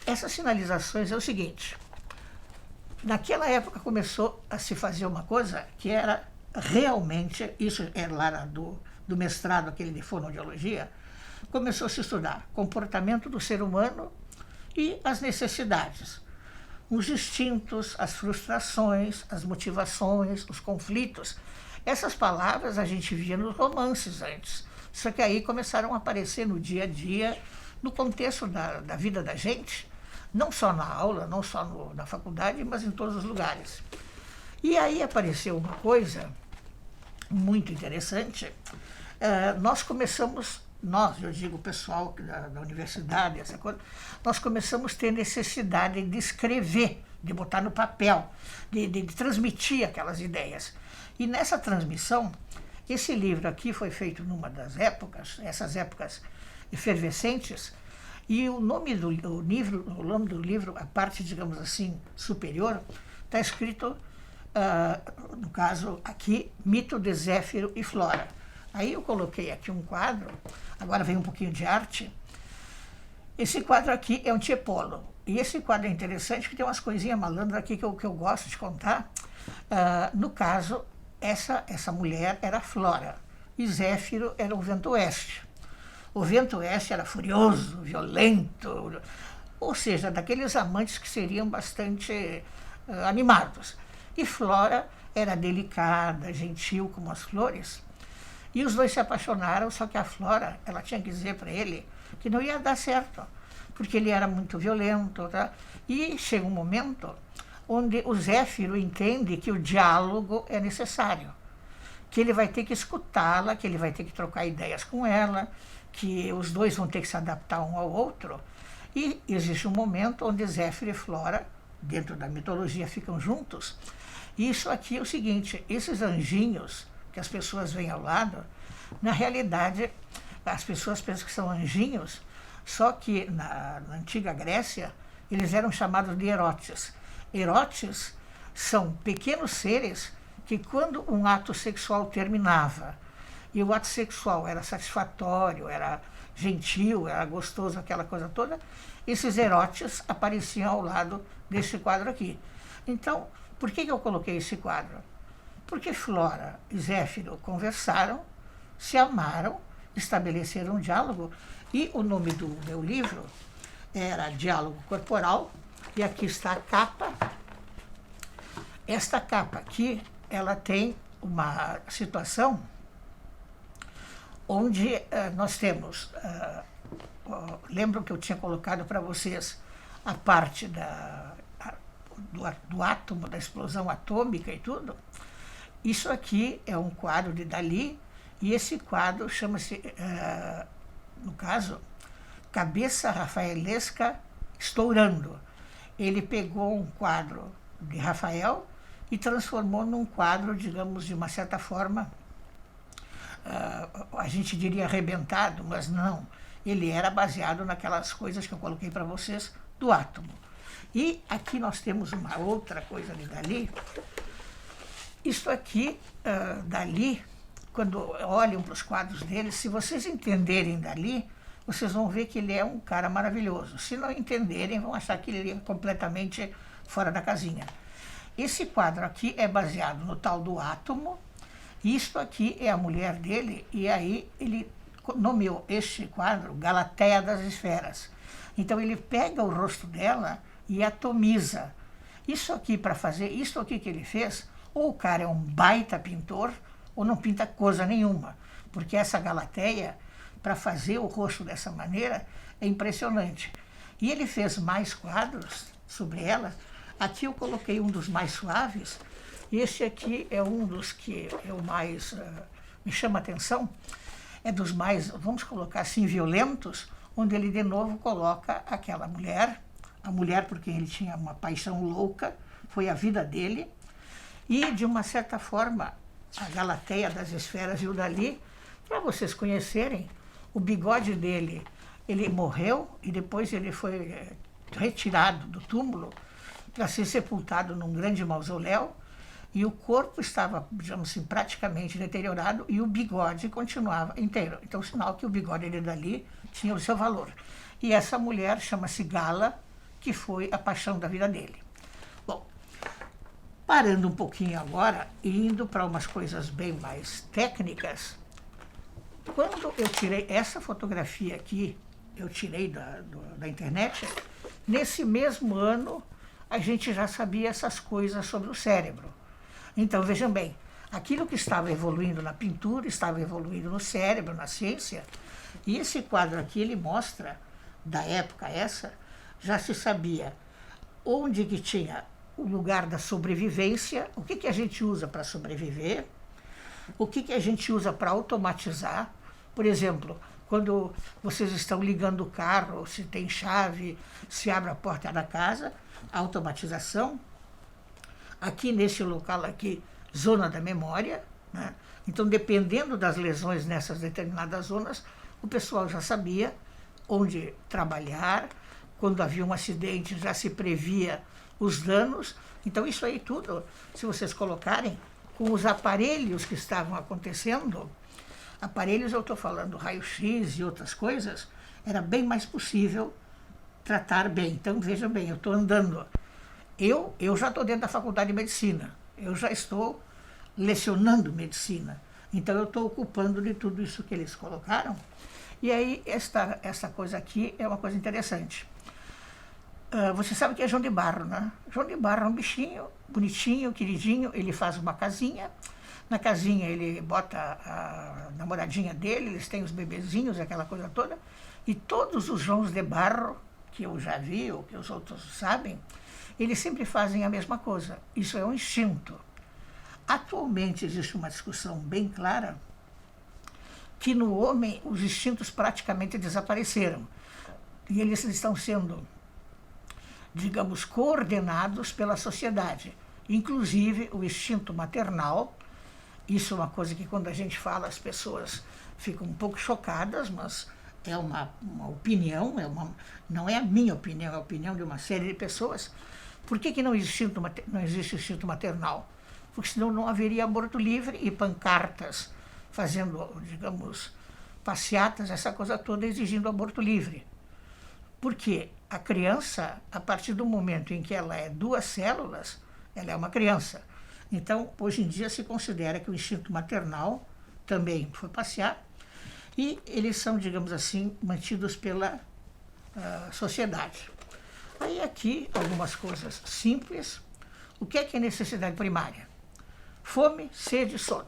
Essas sinalizações é o seguinte: naquela época começou a se fazer uma coisa que era realmente, isso é lá do mestrado, aquele de fonoaudiologia, começou a se estudar comportamento do ser humano e as necessidades, os instintos, as frustrações, as motivações, os conflitos. Essas palavras a gente via nos romances antes, só que aí começaram a aparecer no dia a dia, no contexto da vida da gente, não só na aula, não só na faculdade, mas em todos os lugares. E aí apareceu uma coisa muito interessante. Nós começamos, eu digo o pessoal da universidade, essa coisa, nós começamos a ter necessidade de escrever, de botar no papel, de transmitir aquelas ideias. E nessa transmissão, esse livro aqui foi feito numa das épocas, essas épocas efervescentes, e o nome do livro, a parte, digamos assim, superior, está escrito, no caso aqui, Mito de Zéfiro e Flora. Aí eu coloquei aqui um quadro, agora vem um pouquinho de arte. Esse quadro aqui é um tiepolo. E esse quadro é interessante porque tem umas coisinhas malandras aqui que eu gosto de contar. No caso, essa mulher era Flora e Zéfiro era o vento oeste. O vento oeste era furioso, violento, ou seja, daqueles amantes que seriam bastante animados. E Flora era delicada, gentil como as flores. E os dois se apaixonaram, só que a Flora, ela tinha que dizer para ele que não ia dar certo, porque ele era muito violento. Tá? E chega um momento onde o Zéfiro entende que o diálogo é necessário, que ele vai ter que escutá-la, que ele vai ter que trocar ideias com ela, que os dois vão ter que se adaptar um ao outro. E existe um momento onde Zéfiro e Flora, dentro da mitologia, ficam juntos. E isso aqui é o seguinte: esses anjinhos que as pessoas veem ao lado, na realidade, as pessoas pensam que são anjinhos, só que na antiga Grécia, eles eram chamados de erotes. Erotes são pequenos seres que, quando um ato sexual terminava, e o ato sexual era satisfatório, era gentil, era gostoso, aquela coisa toda, esses erotes apareciam ao lado desse quadro aqui. Então, por que eu coloquei esse quadro? Porque Flora e Zéfiro conversaram, se amaram, estabeleceram um diálogo, e o nome do meu livro era Diálogo Corporal, e aqui está a capa. Esta capa aqui, ela tem uma situação onde nós temos, lembram que eu tinha colocado para vocês a parte do átomo, da explosão atômica e tudo? Isso aqui é um quadro de Dalí, e esse quadro chama-se, no caso, Cabeça Rafaelesca Estourando. Ele pegou um quadro de Rafael e transformou num quadro, digamos, de uma certa forma, a gente diria arrebentado, mas não. Ele era baseado naquelas coisas que eu coloquei para vocês do átomo. E aqui nós temos uma outra coisa de Dalí. Isto aqui, Dalí, quando olham para os quadros dele, se vocês entenderem Dalí, vocês vão ver que ele é um cara maravilhoso. Se não entenderem, vão achar que ele é completamente fora da casinha. Esse quadro aqui é baseado no tal do átomo. Isto aqui é a mulher dele, e aí ele nomeou este quadro Galateia das Esferas. Então ele pega o rosto dela e atomiza. Isso aqui, para fazer isso aqui que ele fez, ou o cara é um baita pintor, ou não pinta coisa nenhuma. Porque essa Galateia, para fazer o rosto dessa maneira, é impressionante. E ele fez mais quadros sobre ela. Aqui eu coloquei um dos mais suaves, e esse aqui é um dos que eu mais me chama a atenção, é dos mais, vamos colocar assim, violentos, onde ele de novo coloca aquela mulher, a mulher por quem ele tinha uma paixão louca, foi a vida dele, e de uma certa forma, a Galateia das Esferas e o Dalí, para vocês conhecerem, o bigode dele, ele morreu e depois ele foi retirado do túmulo para ser sepultado num grande mausoléu. e o corpo estava, digamos assim, praticamente deteriorado e o bigode continuava inteiro. Então, sinal que o bigode dali tinha o seu valor. E essa mulher chama-se Gala, que foi a paixão da vida dele. Bom, parando um pouquinho agora e indo para umas coisas bem mais técnicas, quando eu tirei essa fotografia aqui, eu tirei da internet, nesse mesmo ano a gente já sabia essas coisas sobre o cérebro. Então, vejam bem, aquilo que estava evoluindo na pintura, estava evoluindo no cérebro, na ciência, e esse quadro aqui, ele mostra, da época essa, já se sabia onde que tinha o lugar da sobrevivência, o que a gente usa para sobreviver, o que a gente usa para automatizar. Por exemplo, quando vocês estão ligando o carro, se tem chave, se abre a porta da casa, automatização. Aqui nesse local aqui, zona da memória, né? Então, dependendo das lesões nessas determinadas zonas, o pessoal já sabia onde trabalhar, quando havia um acidente já se previa os danos. Então, isso aí tudo, se vocês colocarem, com os aparelhos que estavam acontecendo, aparelhos, eu estou falando raio-x e outras coisas, era bem mais possível tratar bem. Então, vejam bem, eu estou andando. Eu já estou dentro da faculdade de medicina, eu já estou lecionando medicina, então eu estou ocupando de tudo isso que eles colocaram. E aí, essa coisa aqui é uma coisa interessante. Você sabe que é João de Barro, né? João de Barro é um bichinho, bonitinho, queridinho, ele faz uma casinha. Na casinha ele bota a namoradinha dele, eles têm os bebezinhos, aquela coisa toda. E todos os Joãos de Barro, que eu já vi, ou que os outros sabem, eles sempre fazem a mesma coisa. Isso é um instinto. Atualmente existe uma discussão bem clara que no homem os instintos praticamente desapareceram. E eles estão sendo, digamos, coordenados pela sociedade. Inclusive o instinto maternal. Isso é uma coisa que quando a gente fala as pessoas ficam um pouco chocadas, mas é uma opinião, não é a minha opinião, é a opinião de uma série de pessoas. Por que não existe instinto maternal? Porque senão não haveria aborto livre e pancartas fazendo, digamos, passeatas, essa coisa toda exigindo aborto livre. Porque a criança, a partir do momento em que ela é 2 células, ela é uma criança. Então, hoje em dia se considera que o instinto maternal também foi passear e eles são, digamos assim, mantidos pela sociedade. Aí aqui, algumas coisas simples. O que é necessidade primária? Fome, sede e sono.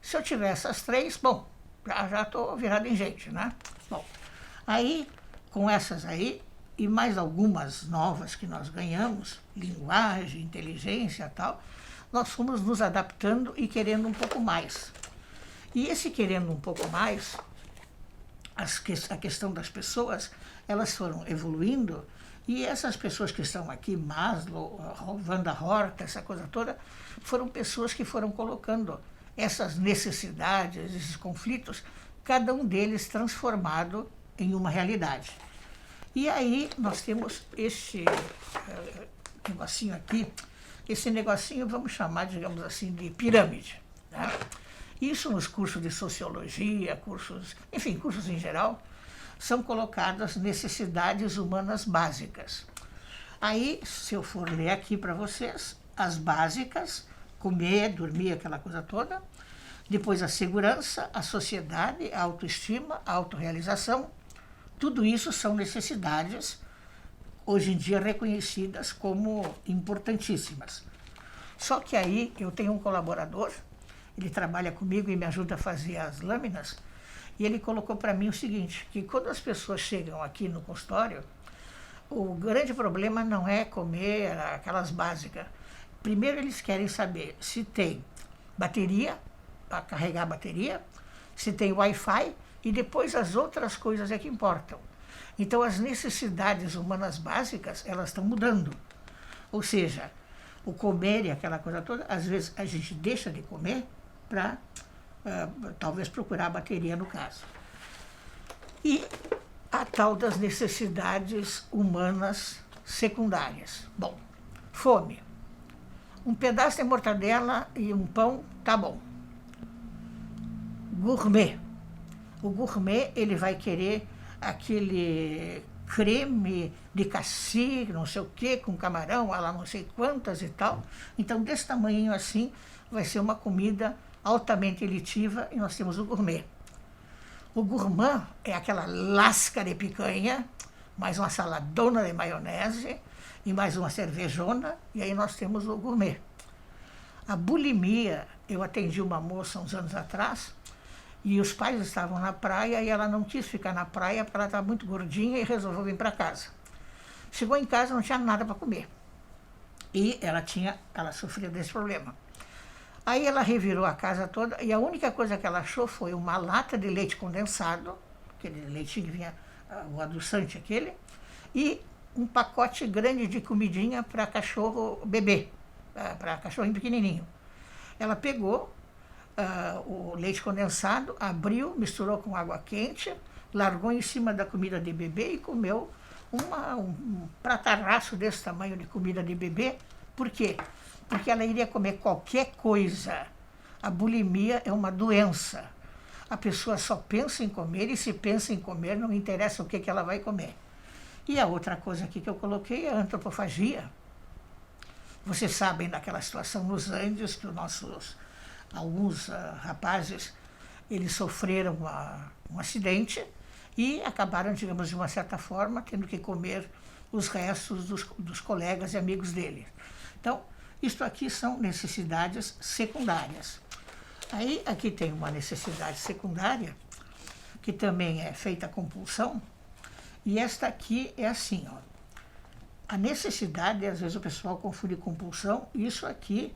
Se eu tiver essas 3, bom, já estou virado em gente, né? Bom, aí, com essas aí, e mais algumas novas que nós ganhamos, linguagem, inteligência e tal, nós fomos nos adaptando e querendo um pouco mais. E esse querendo um pouco mais, a questão das pessoas, elas foram evoluindo, e essas pessoas que estão aqui, Maslow, Wanda Horta, essa coisa toda, foram pessoas que foram colocando essas necessidades, esses conflitos, cada um deles transformado em uma realidade. E aí nós temos esse negocinho aqui, esse negocinho vamos chamar, digamos assim, de pirâmide, né? Isso nos cursos de sociologia, cursos em geral, são colocadas necessidades humanas básicas. Aí, se eu for ler aqui para vocês, as básicas, comer, dormir, aquela coisa toda, depois a segurança, a sociedade, a autoestima, a autorrealização, tudo isso são necessidades, hoje em dia reconhecidas como importantíssimas. Só que aí eu tenho um colaborador, ele trabalha comigo e me ajuda a fazer as lâminas, e ele colocou para mim o seguinte, que quando as pessoas chegam aqui no consultório, o grande problema não é comer aquelas básicas. Primeiro eles querem saber se tem bateria, para carregar a bateria, se tem Wi-Fi, e depois as outras coisas é que importam. Então as necessidades humanas básicas, elas estão mudando. Ou seja, o comer e aquela coisa toda, às vezes a gente deixa de comer para talvez procurar a bateria no caso. E a tal das necessidades humanas secundárias. Bom, fome. Um pedaço de mortadela e um pão, tá bom. Gourmet. O gourmet, ele vai querer aquele creme de cassis, não sei o quê, com camarão, lá não sei quantas e tal. Então, desse tamanho assim, vai ser uma comida altamente elitiva e nós temos o gourmet. O gourmand é aquela lasca de picanha, mais uma saladona de maionese e mais uma cervejona, e aí nós temos o gourmet. A bulimia, eu atendi uma moça uns anos atrás, e os pais estavam na praia e ela não quis ficar na praia porque ela estava muito gordinha e resolveu vir para casa. Chegou em casa, não tinha nada para comer. E ela sofria desse problema. Aí ela revirou a casa toda e a única coisa que ela achou foi uma lata de leite condensado, aquele leitinho que vinha, o adoçante aquele, e um pacote grande de comidinha para cachorro bebê, para cachorrinho pequenininho. Ela pegou o leite condensado, abriu, misturou com água quente, largou em cima da comida de bebê e comeu um prataraço desse tamanho de comida de bebê. Por quê? Porque ela iria comer qualquer coisa. A bulimia é uma doença. A pessoa só pensa em comer e se pensa em comer, não interessa o que ela vai comer. E a outra coisa aqui que eu coloquei é a antropofagia. Vocês sabem daquela situação nos Andes que alguns rapazes, eles sofreram um acidente e acabaram, digamos, de uma certa forma, tendo que comer os restos dos colegas e amigos dele. Então, isto aqui são necessidades secundárias. Aí, aqui tem uma necessidade secundária, que também é feita a compulsão, e esta aqui é assim, ó. A necessidade, às vezes o pessoal confunde compulsão, isso aqui,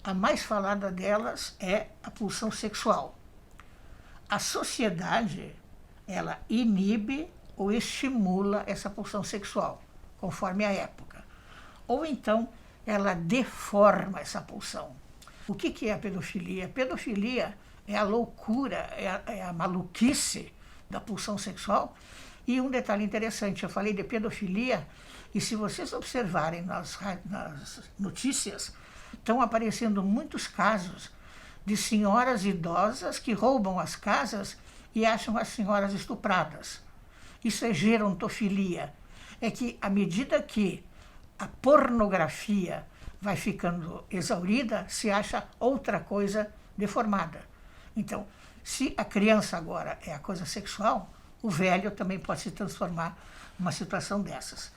a mais falada delas é a pulsão sexual. A sociedade, ela inibe ou estimula essa pulsão sexual, conforme a época. Ou então, ela deforma essa pulsão. O que é a pedofilia? A pedofilia é a loucura, é a maluquice da pulsão sexual. E um detalhe interessante, eu falei de pedofilia, e se vocês observarem nas notícias, estão aparecendo muitos casos de senhoras idosas que roubam as casas e acham as senhoras estupradas. Isso é gerontofilia. É que, à medida que a pornografia vai ficando exaurida, se acha outra coisa deformada. Então, se a criança agora é a coisa sexual, o velho também pode se transformar numa situação dessas.